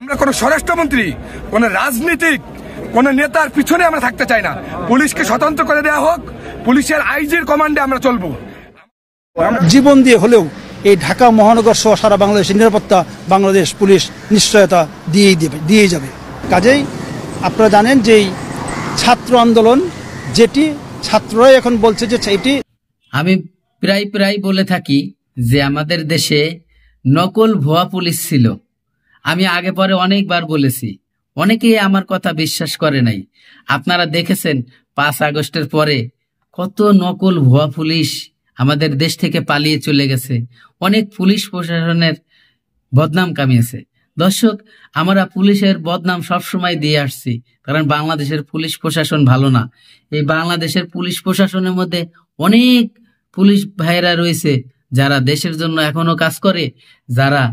আমরা কোন স্বরাষ্ট্রমন্ত্রী, কোন রাজনীতিক, কোন নেতার পিছনে আমরা থাকতে চাই না। পুলিশকে স্বতন্ত্র করে দেওয়া হোক, পুলিশের আইজির কমান্ডে আমরা চলবো। জীবন দিয়ে হলেও এই ঢাকা মহানগর সহ সারা বাংলাদেশের নিরাপত্তা বাংলাদেশ পুলিশ নিশ্চয়তা দিয়েই যাবে। কাজেই আপনারা জানেন যে এই ছাত্র আন্দোলন, যেটি ছাত্ররাই এখন বলছে যে এটি, আমি প্রায় বলে থাকি যে আমাদের দেশে নকল ভুয়া পুলিশ ছিল। আমি আগে পরে অনেকবার বলেছি, অনেকেই আমার কথা বিশ্বাস করে নাই। আপনারা দেখেছেন 5 আগস্টের পরে কত নকল ভুয়া পুলিশ আমাদের দেশ থেকে পালিয়ে চলে গেছে। অনেক পুলিশ প্রশাসনের বদনাম কামিয়েছে। দর্শক, আমরা পুলিশের বদনাম সবসময় দিয়ে আসছি, কারণ বাংলাদেশের পুলিশ প্রশাসন ভালো না। এই বাংলাদেশের পুলিশ প্রশাসনের মধ্যে অনেক পুলিশ ভাইয়েরা রয়েছে যারা দেশের জন্য এখনো কাজ করে, যারা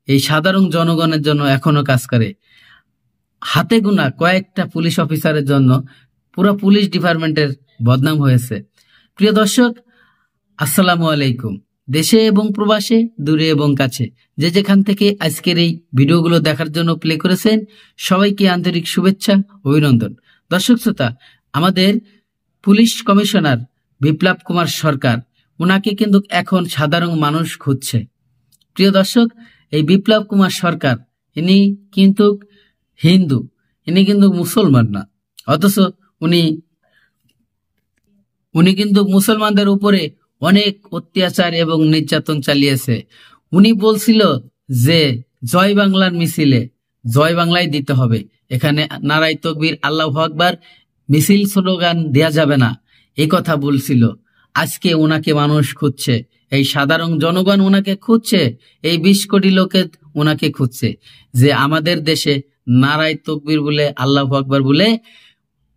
এই সাধারণ জনগণের জন্য এখনো কাজ করে। হাতে গোনা কয়েকটা পুলিশ অফিসারের জন্য পুরো পুলিশ ডিপার্টমেন্টের বদনাম হয়েছে। প্রিয় দর্শক, আসসালামু আলাইকুম। দেশে এবং প্রবাসে, দূরে এবং কাছে, যে যেখান থেকে আজকের এই ভিডিওগুলো দেখার জন্য প্লে করেছেন, সবাইকে আন্তরিক শুভেচ্ছা, অভিনন্দন। দর্শক শ্রোতা, আমাদের পুলিশ কমিশনার বিপ্লব কুমার সরকার, ওনাকে কিন্তু এখন সাধারণ মানুষ খুঁজছে। প্রিয় দর্শক, এই বিপ্লব কুমার সরকার ইনি কিন্তু হিন্দু, ইনি কিন্তু মুসলমান না, অথচ উনি কিন্তু মুসলমানদের উপরে অনেক অত্যাচার এবং নির্যাতন চালিয়েছে। উনি বলছিল যে জয় বাংলার মিছিলে জয় বাংলায় দিতে হবে, এখানে নারায়ে তাকবীর, আল্লাহু আকবার মিছিল স্লোগান দেয়া যাবে না, এই কথা বলছিল। আজকে ওনাকে মানুষ খুঁজছে, এই সাধারণ জনগণ ওনাকে খুঁজছে, এই 20 কোটি লোকে ওনাকে খুঁজছে যে আমাদের দেশে নারায়ে তাকবীর বলে, আল্লাহু আকবার বলে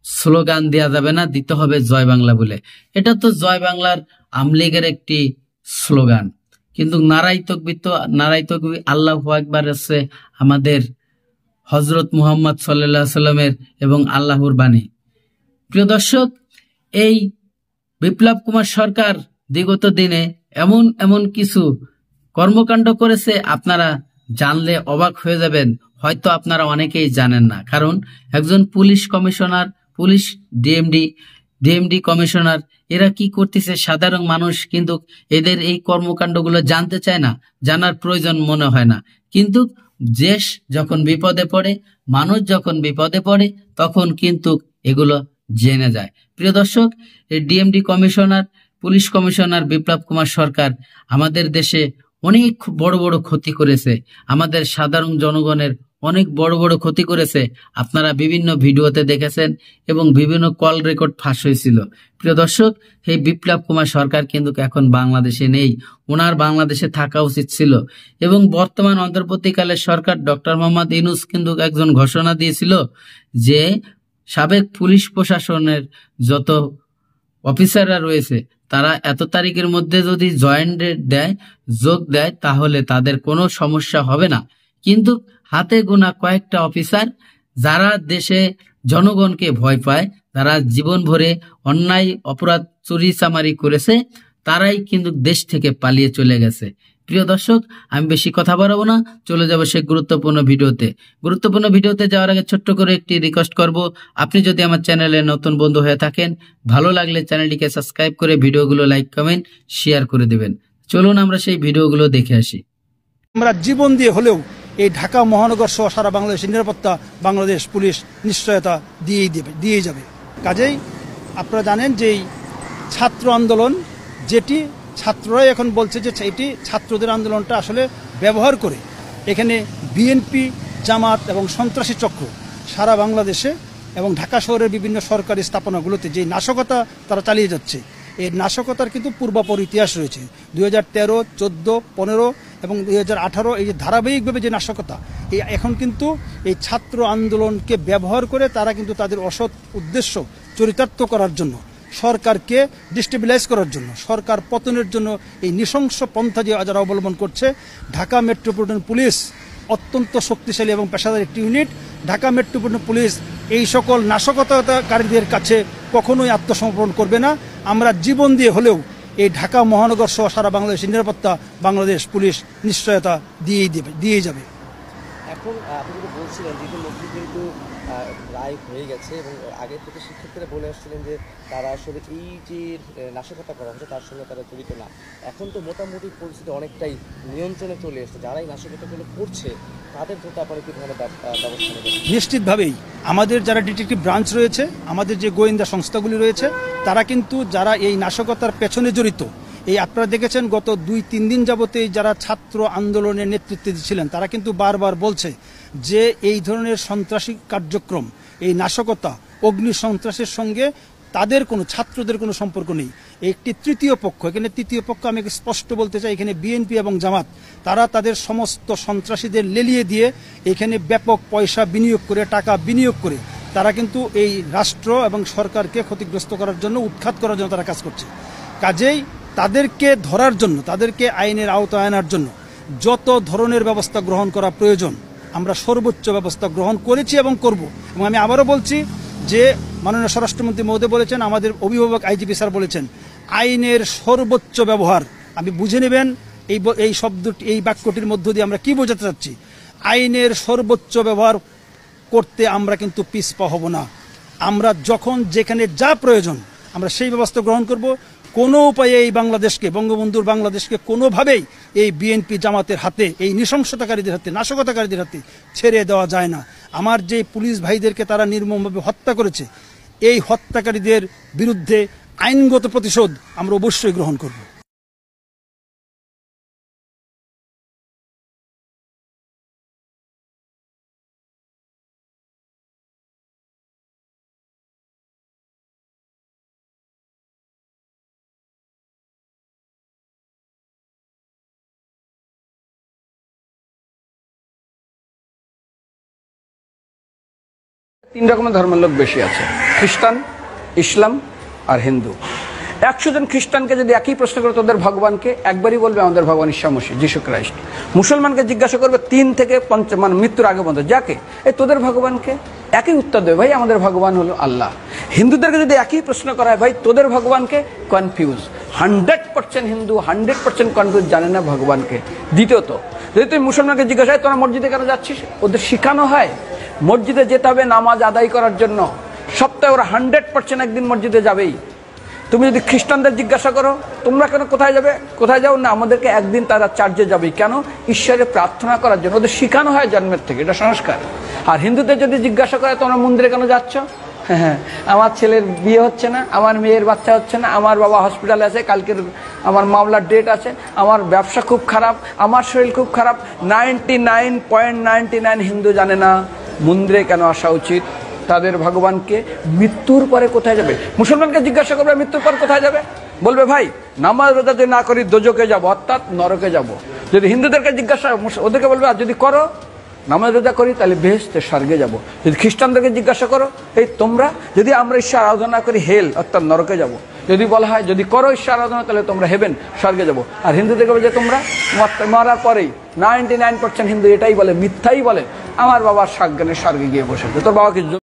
স্লোগান দেয়া যাবে না, দিতে হবে জয় বাংলা বলে। এটা তো জয় বাংলার আমলিগের একটি স্লোগান, কিন্তু নারায়ে তাকবীর আল্লাহু আকবার আছে আমাদের হযরত মুহাম্মদ সাল্লাল্লাহু আলাইহি সাল্লামের এবং আল্লাহর বাণী। প্রিয় দর্শক, এই বিপ্লব কুমার সরকার বিগত দিনে এমন কিছু কর্মকাণ্ড করেছে, আপনারা জানলে অবাক হয়ে যাবেন। হয়তো আপনারা অনেকেই জানেন না, কারণ একজন police commissioner, police DMD commissioner, এরা কি করতেছে সাধারণ মানুষ কিন্তু এদের এই কর্মকাণ্ডগুলো জানতে চায় না, জানার প্রয়োজন মনে হয় না। কিন্তু দেশ যখন বিপদে পড়ে, মানুষ যখন বিপদে পড়ে, তখন কিন্তু এগুলো জেনে যায়। প্রিয় দর্শক, এই DMD commissioner, police commissioner Biplab Kumar সরকার আমাদের দেশে অনেক বড় ক্ষতি করেছে, আমাদের সাধারণ জনগণের অনেক বড় ক্ষতি করেছে। আপনারা বিভিন্ন ভিডিওতে দেখেছেন এবং বিভিন্ন কল রেকর্ড ফাঁস হয়েছিল। প্রিয় দর্শক, এই বিপ্লব কুমার সরকার কিন্তু এখন বাংলাদেশে নেই, ওনার বাংলাদেশে থাকা উচিত ছিল। এবং বর্তমান অন্তর্বর্তীকালের সরকার ডক্টর মোহাম্মদ ইউনূস কিন্তু একজন ঘোষণা দিয়েছিল যে সাবেক পুলিশ প্রশাসনের যত অফিসাররা রয়েছে তারা এত তারিখের মধ্যে যদি যোগ দেয় তাহলে তাদের কোনো সমস্যা হবে না। কিন্তু হাতে গোনা কয়েকটা অফিসার যারা দেশে জনগণকে ভয় পায়, যারা জীবন ভরে অন্যায় অপরাধ চুরি চামারি করেছে, তারাই কিন্তু দেশ থেকে পালিয়ে চলে গেছে। প্রিয় দর্শক, আমি বেশি কথা বাড়াবো না, চলে যাব সেই গুরুত্বপূর্ণ ভিডিওতে যাওয়ার আগে ছোট্ট করে একটি রিকোয়েস্ট করব, আপনি যদি আমার চ্যানেলে নতুন বন্ধু হয়ে থাকেন, ভালো লাগলে চ্যানেলটিকে সাবস্ক্রাইব করে ভিডিওগুলো লাইক, কমেন্ট, শেয়ার করে দেবেন। চলুন আমরা সেই ভিডিওগুলো দেখে আসি। আমরা জীবন দিয়ে হলেও এই ঢাকা মহানগর সহ সারা বাংলাদেশের নিরাপত্তা বাংলাদেশ পুলিশ নিশ্চয়তা দিয়েই যাবে। কাজেই আপনারা জানেন যে এই ছাত্র আন্দোলন, যেটি ছাত্ররাই এখন বলছে যে এটি ছাত্রদের আন্দোলনটা আসলে ব্যবহার করে এখানে বিএনপি, জামাত এবং সন্ত্রাসী চক্র সারা বাংলাদেশে এবং ঢাকা শহরের বিভিন্ন সরকারি স্থাপনাগুলোতে যে নাশকতা তারা চালিয়ে যাচ্ছে, এই নাশকতার কিন্তু পূর্বাপর ইতিহাস রয়েছে। 2013, 14, 15 এবং 2018 এই যে ধারাবাহিকভাবে যে নাশকতা, এই এখন কিন্তু এই ছাত্র আন্দোলনকে ব্যবহার করে তারা কিন্তু তাদের অসৎ উদ্দেশ্য চরিতার্থ করার জন্য, সরকারকে ডিস্টেবিলাইজ করার জন্য, সরকার পতনের জন্য এই নৃশংস পন্থা যে যারা অবলম্বন করছে, ঢাকা মেট্রোপলিটন পুলিশ অত্যন্ত শক্তিশালী এবং পেশাদার একটি ইউনিট। ঢাকা মেট্রোপলিটন পুলিশ এই সকল নাশকতাকারীদের কাছে কখনোই আত্মসমর্পণ করবে না। আমরা জীবন দিয়ে হলেও এই ঢাকা মহানগর সহ সারা বাংলাদেশের নিরাপত্তা বাংলাদেশ পুলিশ নিশ্চয়তা দিয়েই যাবে। এখন আপনি যেটা বলছিলেন যে ইতিমধ্যে কিন্তু রায় হয়ে গেছে এবং আগে থেকে শিক্ষার্থীরা বলে আসছিলেন যে তারা আসলে এই যে নাশকতা করা হচ্ছে তার সঙ্গে তারা জড়িত না। এখন তো মোটামুটি পরিস্থিতি অনেকটাই নিয়ন্ত্রণে চলে এসেছে, যারা এই নাশকতাগুলো করছে তাদের ধরতে আপনারা কি ধরনের ব্যবস্থা নেবেন? নিশ্চিতভাবেই আমাদের যারা ডিটেকটিভ ব্রাঞ্চ রয়েছে, আমাদের যে গোয়েন্দা সংস্থাগুলি রয়েছে, তারা কিন্তু যারা এই নাশকতার পেছনে জড়িত, এই আপনারা দেখেছেন গত 2-3 দিন যাবতে যারা ছাত্র আন্দোলনের নেতৃত্বে ছিলেন তারা কিন্তু বারবার বলছে যে এই ধরনের সন্ত্রাসী কার্যক্রম, এই নাশকতা, অগ্নি সন্ত্রাসের সঙ্গে তাদের কোনো ছাত্রদের কোনো সম্পর্ক নেই। একটি তৃতীয় পক্ষ, এখানে তৃতীয় পক্ষ আমি স্পষ্ট বলতে চাই, এখানে বিএনপি এবং জামাত তারা তাদের সমস্ত সন্ত্রাসীদের লেলিয়ে দিয়ে এখানে ব্যাপক পয়সা বিনিয়োগ করে, টাকা বিনিয়োগ করে তারা কিন্তু এই রাষ্ট্র এবং সরকারকে ক্ষতিগ্রস্ত করার জন্য, উৎখাত করার জন্য তারা কাজ করছে। কাজেই তাদেরকে ধরার জন্য, তাদেরকে আইনের আওতায় আনার জন্য যত ধরনের ব্যবস্থা গ্রহণ করা প্রয়োজন আমরা সর্বোচ্চ ব্যবস্থা গ্রহণ করেছি এবং করব। এবং আমি আবারও বলছি যে মাননীয় স্বরাষ্ট্রমন্ত্রী মহোদয় বলেছেন, আমাদের অভিভাবক আইজিপি স্যার বলেছেন, আইনের সর্বোচ্চ ব্যবহার। আমি বুঝে নেবেন এই শব্দটি, এই বাক্যটির মধ্য দিয়ে আমরা কি বোঝাতে চাচ্ছি। আইনের সর্বোচ্চ ব্যবহার করতে আমরা কিন্তু পিছপা হব না। আমরা যখন যেখানে যা প্রয়োজন আমরা সেই ব্যবস্থা গ্রহণ করব। কোনো উপায়ে এই বাংলাদেশকে, বঙ্গবন্ধুর বাংলাদেশকে কোনোভাবেই এই বিএনপি জামাতের হাতে, এই নৃশংসতাকারীদের হাতে, নাশকতাকারীদের হাতে ছেড়ে দেওয়া যায় না। আমার যে পুলিশ ভাইদেরকে তারা নির্মমভাবে হত্যা করেছে, এই হত্যাকারীদের বিরুদ্ধে আইনগত প্রতিশোধ আমরা অবশ্যই গ্রহণ করব। তিন রকমের ধর্মের লোক বেশি আছে, খ্রিস্টান, ইসলাম আর হিন্দু। 100 জন খ্রিস্টানকে যদি একই প্রশ্ন করে তোদের ভগবানকে, একবারই বলবে আমাদের ভগবান ঈশ্বর মসিহ, যিশু খ্রাইস্ট। মুসলমানকে জিজ্ঞাসা করবে 3 থেকে 5 মানে মৃত্যুর আগে পর্যন্ত, যাকে এই তোদের ভগবানকে, একই উত্তর দেবে, ভাই আমাদের ভগবান হলো আল্লাহ। হিন্দুদেরকে যদি একই প্রশ্ন করা হয়, ভাই তোদের ভগবানকে, কনফিউজ। 100% হিন্দু 100% কনফিউজ, জানে না ভগবানকে। দ্বিতীয়ত, যদি তুমি মুসলমানকে জিজ্ঞাসা হয় তোরা মসজিদে কেন যাচ্ছিস, ওদের শেখানো হয় মসজিদে যেতে হবে নামাজ আদায় করার জন্য। সপ্তাহে ওরা 100% একদিন মসজিদে যাবেই। তুমি যদি খ্রিস্টানদের জিজ্ঞাসা করো তোমরা কেন কোথায় যাবে, কোথায় যাও না, আমাদেরকে একদিন তারা চার্চে যাবে। কেন? ঈশ্বরে প্রার্থনা করার জন্য। ওদের শেখানো হয় জন্মের থেকে, এটা সংস্কার। আর হিন্দুদের যদি জিজ্ঞাসা করে তোমরা মন্দিরে কেন যাচ্ছ, হ্যাঁ আমার ছেলের বিয়ে হচ্ছে না, আমার মেয়ের বাচ্চা হচ্ছে না, আমার বাবা হসপিটালে আছে, কালকের আমার মামলার ডেট আছে, আমার ব্যবসা খুব খারাপ, আমার শরীর খুব খারাপ। 99.99 হিন্দু জানে না মন্দিরে কেন আসা উচিত, তাদের ভগবানকে মৃত্যুর পরে কোথায় যাবে। মুসলমানকে জিজ্ঞাসা করবে মৃত্যুর পর কোথায় যাবে, বলবে ভাই নামাজ রোজা যদি না করি দোজকে যাব, অর্থাৎ নরকে যাব। যদি হিন্দুদেরকে জিজ্ঞাসা, ওদেরকে বলবে আর যদি করো নামাজ রোজা করি তাহলে বেহেশতে স্বর্গে যাব। যদি খ্রিস্টানদেরকে জিজ্ঞাসা করো, এই তোমরা যদি আমরা ঈশ্বর আরাধনা করি হেল অর্থাৎ নরকে যাব। যদি বলা হয় যদি করো ঈশ্বর আরাধনা তাহলে তোমরা হেভেন স্বর্গে যাব। আর হিন্দুদেরকে বলে যে তোমরা মরার পরেই 99% হিন্দু এটাই বলে, মিথ্যাই বলে, আমার বাবার সজ্ঞানে স্বর্গে গিয়ে বসেছে। তোর বাবাকে